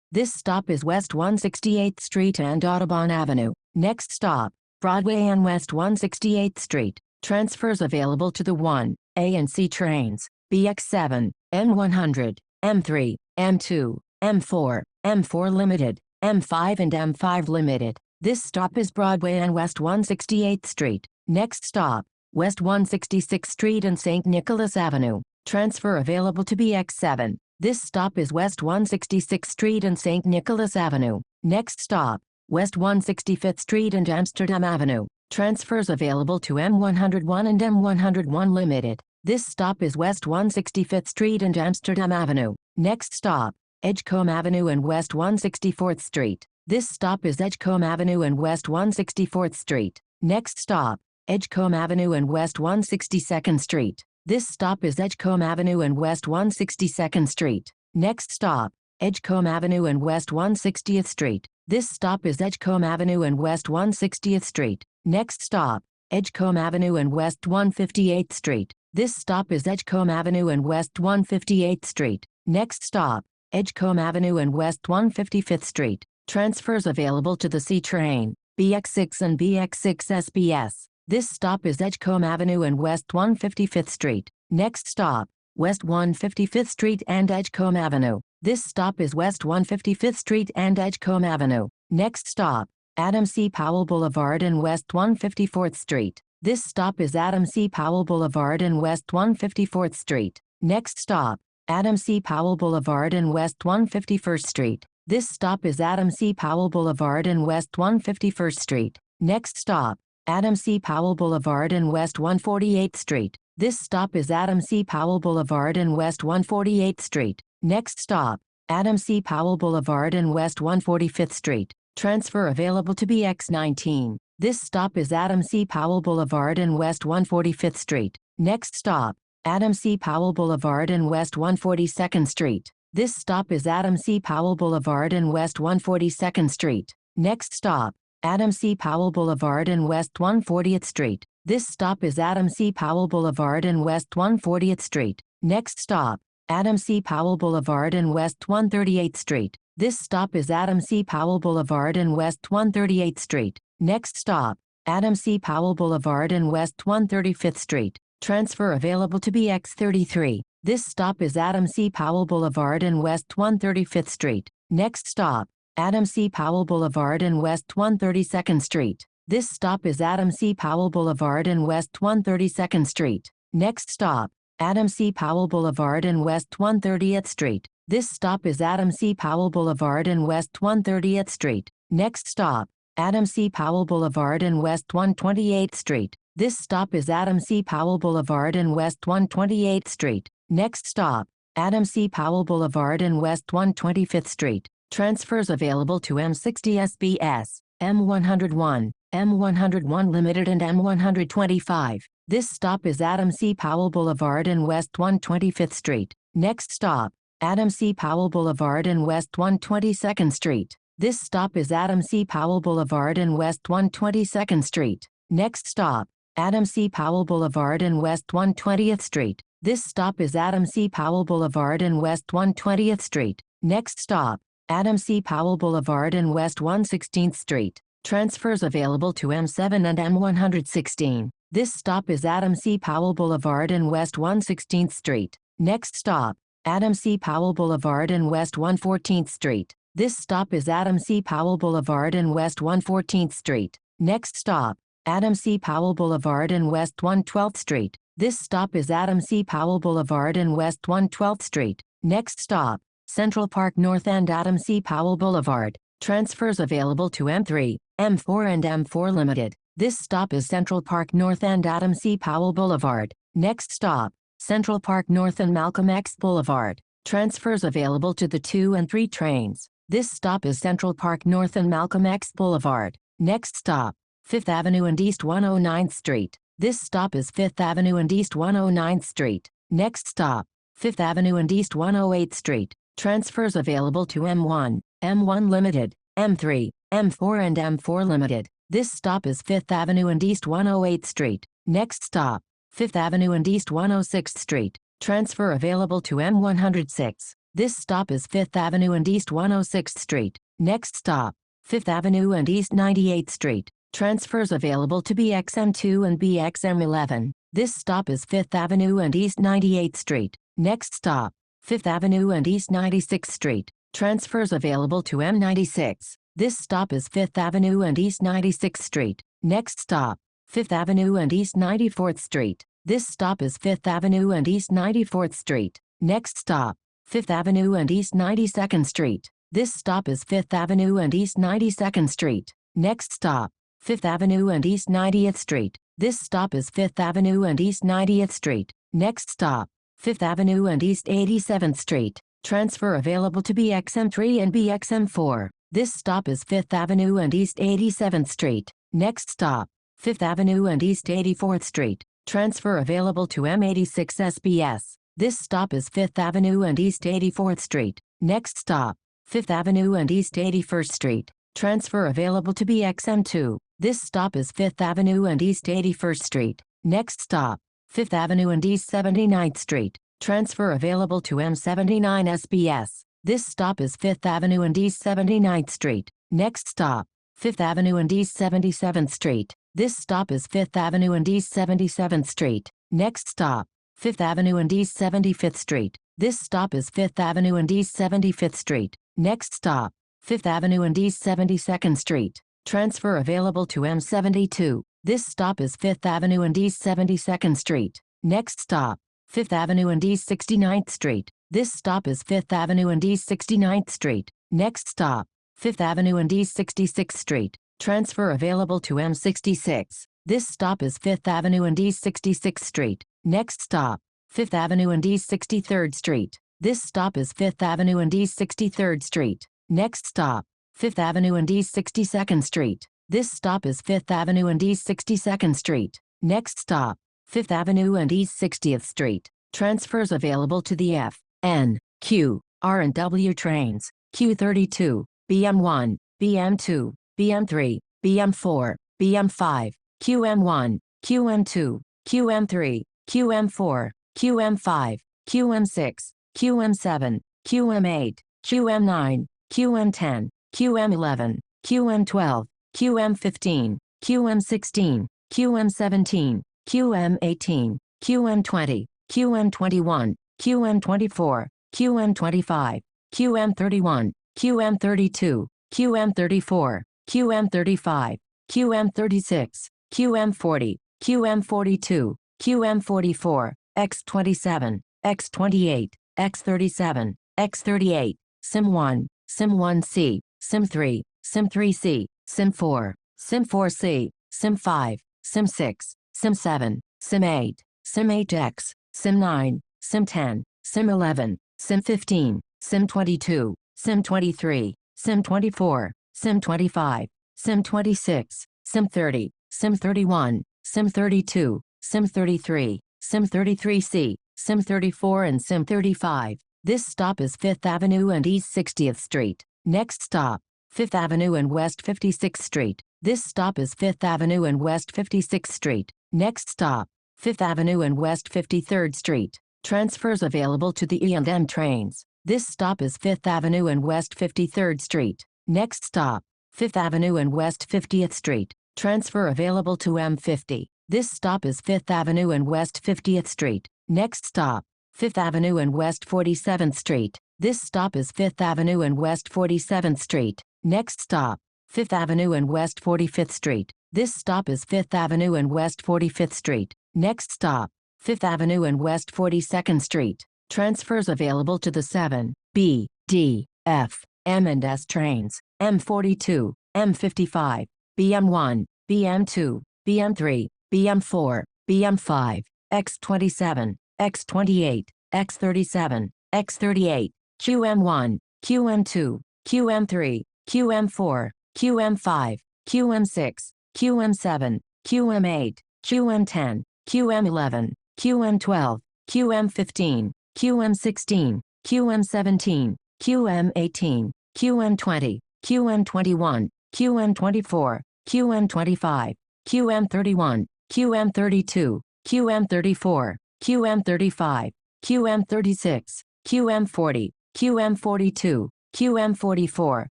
This stop is West 168th Street and Audubon Avenue. Next stop, Broadway and West 168th Street. Transfers available to the 1, A and C trains, BX7, M100, M3, M2, M4, M4 Limited, M5 and M5 Limited. This stop is Broadway and West 168th Street. Next stop, West 166th Street and St. Nicholas Avenue. Transfer available to BX7. This stop is West 166th Street and St. Nicholas Avenue. Next stop, West 165th Street and Amsterdam Avenue. Transfers available to M101 and M101 Limited. This stop is West 165th Street and Amsterdam Avenue. Next stop, Edgecombe Avenue and West 164th Street. This stop is Edgecombe Avenue and West 164th Street. Next stop, Edgecombe Avenue and West 162nd Street. This stop is Edgecombe Avenue and West 162nd Street. Next stop, Edgecombe Avenue and West 160th Street. This stop is Edgecombe Avenue and West 160th Street. Next stop, Edgecombe Avenue and West 158th Street. This stop is Edgecombe Avenue and West 158th Street. Next stop, Edgecombe Avenue and West 155th Street. Transfers available to the C train, BX6 and BX6 SBS. This stop is Edgecombe Avenue and West 155th Street. Next stop, West 155th Street and Edgecombe Avenue. This stop is West 155th Street and Edgecombe Avenue. Next stop, Adam C. Powell Boulevard and West 154th Street. This stop is Adam C. Powell Boulevard and West 154th Street. Next stop, Adam C. Powell Boulevard and West 151st Street. This stop is Adam C. Powell Boulevard and West 151st Street. Next stop, Adam C. Powell Boulevard and West 148th Street. This stop is Adam C. Powell Boulevard and West 148th Street. Next stop, Adam C. Powell Boulevard and West 145th Street. Transfer available to BX19. This stop is Adam C. Powell Boulevard and West 145th Street. Next stop, Adam C. Powell Boulevard and West 142nd Street. This stop is Adam C. Powell Boulevard and West 142nd Street. Next stop, Adam C. Powell Boulevard and West 140th Street. This stop is Adam C. Powell Boulevard and West 140th Street. Next stop, Adam C. Powell Boulevard and West 138th Street. This stop is Adam C. Powell Boulevard and West 138th Street. Next stop, Adam C. Powell Boulevard and West 135th Street. Transfer available to BX33. This stop is Adam C. Powell Boulevard and West 135th Street. Next stop, Adam C. Powell Boulevard and West 132nd Street. This stop is Adam C. Powell Boulevard and West 132nd Street. Next stop, Adam C. Powell Boulevard and West 130th Street. This stop is Adam C. Powell Boulevard and West 130th Street. Next stop, Adam C. Powell Boulevard and West 128th Street. This stop is Adam C. Powell Boulevard and West 128th Street. Next stop, Adam C. Powell Boulevard and West 125th Street. Transfers available to M60 SBS, M101, M101 Limited and M125. This stop is Adam C. Powell Boulevard and West 125th Street. Next stop, Adam C. Powell Boulevard and West 122nd Street. This stop is Adam C. Powell Boulevard and West 122nd Street. Next stop, Adam C. Powell Boulevard and West 120th Street. This stop is Adam C. Powell Boulevard and West 120th Street. Next stop, Adam C. Powell Boulevard and West 116th Street. Transfers available to M7 and M116. This stop is Adam C. Powell Boulevard and West 116th Street. Next stop, Adam C. Powell Boulevard and West 114th Street. This stop is Adam C. Powell Boulevard and West 114th Street. Next stop, Adam C. Powell Boulevard and West 112th Street. This stop is Adam C. Powell Boulevard and West 112th Street. Next stop, Central Park North and Adam C. Powell Boulevard. Transfers available to M3, M4 and M4 Limited. This stop is Central Park North and Adam C. Powell Boulevard. Next stop, Central Park North and Malcolm X Boulevard. Transfers available to the 2 and 3 trains. This stop is Central Park North and Malcolm X Boulevard. Next stop, 5th Avenue and East 109th Street. This stop is 5th Avenue and East 109th Street. Next stop, 5th Avenue and East 108th Street. Transfers available to M1, M1 Limited, M3, M4 and M4 Limited. This stop is 5th Avenue and East 108th Street. Next stop, 5th Avenue and East 106th Street. Transfer available to M106. This stop is 5th Avenue and East 106th Street. Next stop, 5th Avenue and East 98th Street. Transfers available to BXM2 and BXM11. This stop is 5th Avenue and East 98th Street. Next stop, 5th Avenue and East 96th Street. Transfers available to M96. This stop is 5th Avenue and East 96th Street. Next stop, 5th Avenue and East 94th Street. This stop is 5th Avenue and East 94th Street. Next stop, 5th Avenue and East 92nd Street. This stop is 5th Avenue and East 92nd Street. Next stop, 5th Avenue and East 90th Street. This stop is 5th Avenue and East 90th Street. Next stop, 5th Avenue and East 87th Street. Transfer available to BXM3 and BXM4. This stop is 5th Avenue and East 87th Street. Next stop, 5th Avenue and East 84th Street. Transfer available to M86 SBS. This stop is 5th Avenue and East 84th Street. Next stop, 5th Avenue and East 81st Street. Transfer available to BXM2. This stop is 5th Avenue and East 81st Street. Next stop, 5th Avenue and East 79th Street. Transfer available to M79 SBS. This stop is 5th Avenue and East 79th Street. Next stop, 5th Avenue and East 77th Street. This stop is 5th Avenue and East 77th Street. Next stop, 5th Avenue and East 75th Street. This stop is 5th Avenue and East 75th Street. Next stop, 5th Avenue and East 72nd Street. Transfer available to M72. This stop is 5th Avenue and East 72nd Street. Next stop, 5th Avenue and East 69th Street. This stop is 5th Avenue and East 69th Street. Next stop, 5th Avenue and East 66th Street. Transfer available to M66. This stop is 5th Avenue and East 66th Street. Next stop, 5th Avenue and East 63rd Street. This stop is 5th Avenue and East 63rd Street. Next stop, 5th Avenue and East 62nd Street. This stop is 5th Avenue and East 62nd Street. Next stop, 5th Avenue and East 60th Street. Transfers available to the F, N, Q, R and W trains. Q32, BM1, BM2, BM3, BM4, BM5, QM1, QM2, QM3, QM4, QM5, QM6, QM7, QM8, QM9, QM10, QM11, QM12, QM15, QM16, QM17, QM18, QM20, QM21, QM24, QM25, QM31, QM32, QM34, QM35, QM36, QM40, QM42, QM44, X27, X28, X37, X38, SIM1, SIM1C, SIM3, SIM3C, SIM4, SIM4C, SIM5, SIM6, SIM7, SIM8, SIM8X, SIM9, SIM10, SIM11, SIM15, SIM22, SIM23, SIM24, SIM25, SIM26, SIM30, SIM31, SIM32, SIM33, SIM33C, SIM34 and SIM35. This stop is 5th Avenue and East 60th Street. Next stop, 5th Avenue and West 56th Street. This stop is 5th Avenue and West 56th Street. Next stop, 5th Avenue and West 53rd Street. Transfers available to the E&M trains. This stop is 5th Avenue and West 53rd Street. Next stop, 5th Avenue and West 50th Street. Transfer available to M50. This stop is 5th Avenue and West 50th Street. Next stop, 5th Avenue and West 47th Street. This stop is 5th Avenue and West 47th Street. Next stop, 5th Avenue and West 45th Street. This stop is 5th Avenue and West 45th Street. Next stop, 5th Avenue and West 42nd Street. Transfers available to the 7, B, D, F, M and S trains. M42, M55, BM1, BM2, BM3, BM4, BM5, X27, X28, X37, X38, QM1, QM2, QM3, QM4, QM5, QM6, QM7, QM8, QM10, QM11, QM12, QM15, QM16, QM17, QM18, QM20, QM21, QM24, QM25, QM31, QM32, QM34, QM35, QM36, QM40, QM42, QM44,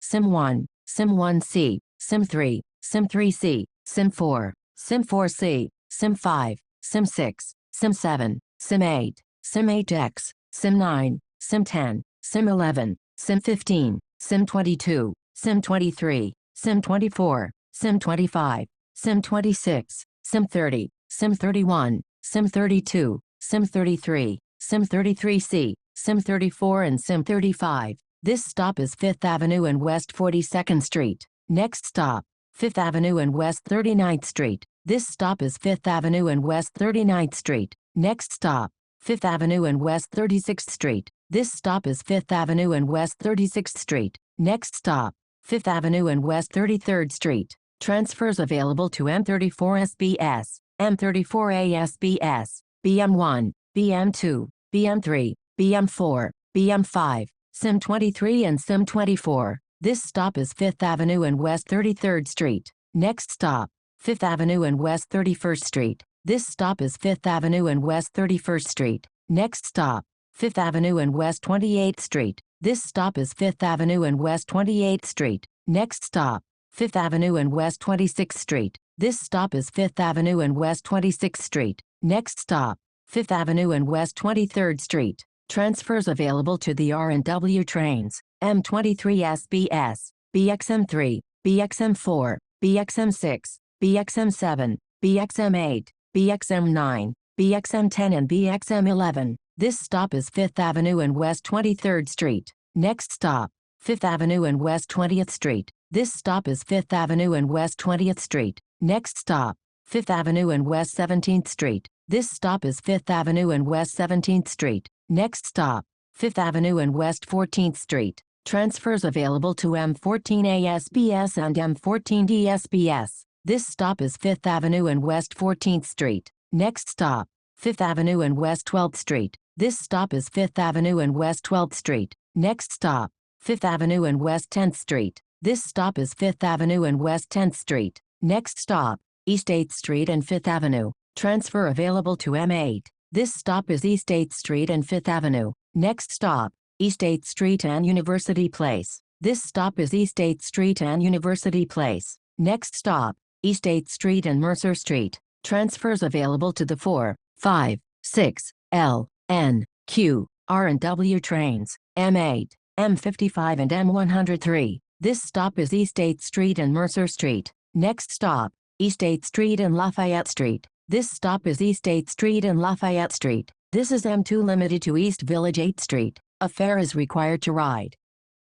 SIM1, SIM1C, SIM3, SIM3C, SIM4, SIM4C, SIM5, SIM6, SIM7, SIM8, SIM8X, SIM9, SIM10, SIM11, SIM15, SIM22, SIM23, SIM24, SIM25, SIM26, SIM30, SIM31, SIM32, SIM33, SIM33C, SIM34 and SIM35. This stop is 5th Avenue and West 42nd Street. Next stop, 5th Avenue and West 39th Street. This stop is 5th Avenue and West 39th Street. Next stop, 5th Avenue and West 36th Street. This stop is 5th Avenue and West 36th Street. Next stop, 5th Avenue and West 33rd Street. Transfers available to M34 SBS, M34A SBS, BM1, BM2, BM3, BM4, BM5, SIM23 and SIM24. This stop is 5th Avenue and West 33rd Street. Next stop, 5th Avenue and West 31st Street. This stop is 5th Avenue and West 31st Street. Next stop, 5th Avenue and West 28th Street. This stop is 5th Avenue and West 28th Street. Next stop, 5th Avenue and West 26th Street. This stop is 5th Avenue and West 26th Street. Next stop, 5th Avenue and West 23rd Street. Transfers available to the R&W trains, M23 SBS, BXM3, BXM4, BXM6, BXM7, BXM8, BXM9, BXM10 and BXM11. This stop is 5th Avenue and West 23rd Street. Next stop, 5th Avenue and West 20th Street. This stop is 5th Avenue and West 20th Street. Next stop, 5th Avenue and West 17th Street. This stop is 5th Avenue and West 17th Street. Next stop, 5th Avenue and West 14th Street. Transfers available to M14A SBS and M14D SBS. This stop is 5th Avenue and West 14th Street. Next stop, 5th Avenue and West 12th Street. This stop is 5th Avenue and West 12th Street. Next stop, 5th Avenue and West 10th Street. This stop is 5th Avenue and West 10th Street. Next stop, East 8th Street and 5th Avenue. Transfer available to M8. This stop is East 8th Street and 5th Avenue. Next stop, East 8th Street and University Place. This stop is East 8th Street and University Place. Next stop, East 8th Street and Mercer Street. Transfers available to the 4, 5, 6, L, N, Q, R and W trains, M8, M55 and M103. This stop is East 8th Street and Mercer Street. Next stop, East 8th Street and Lafayette Street. This stop is East 8th Street and Lafayette Street. This is M2-Limited to East Village 8th Street. A fare is required to ride.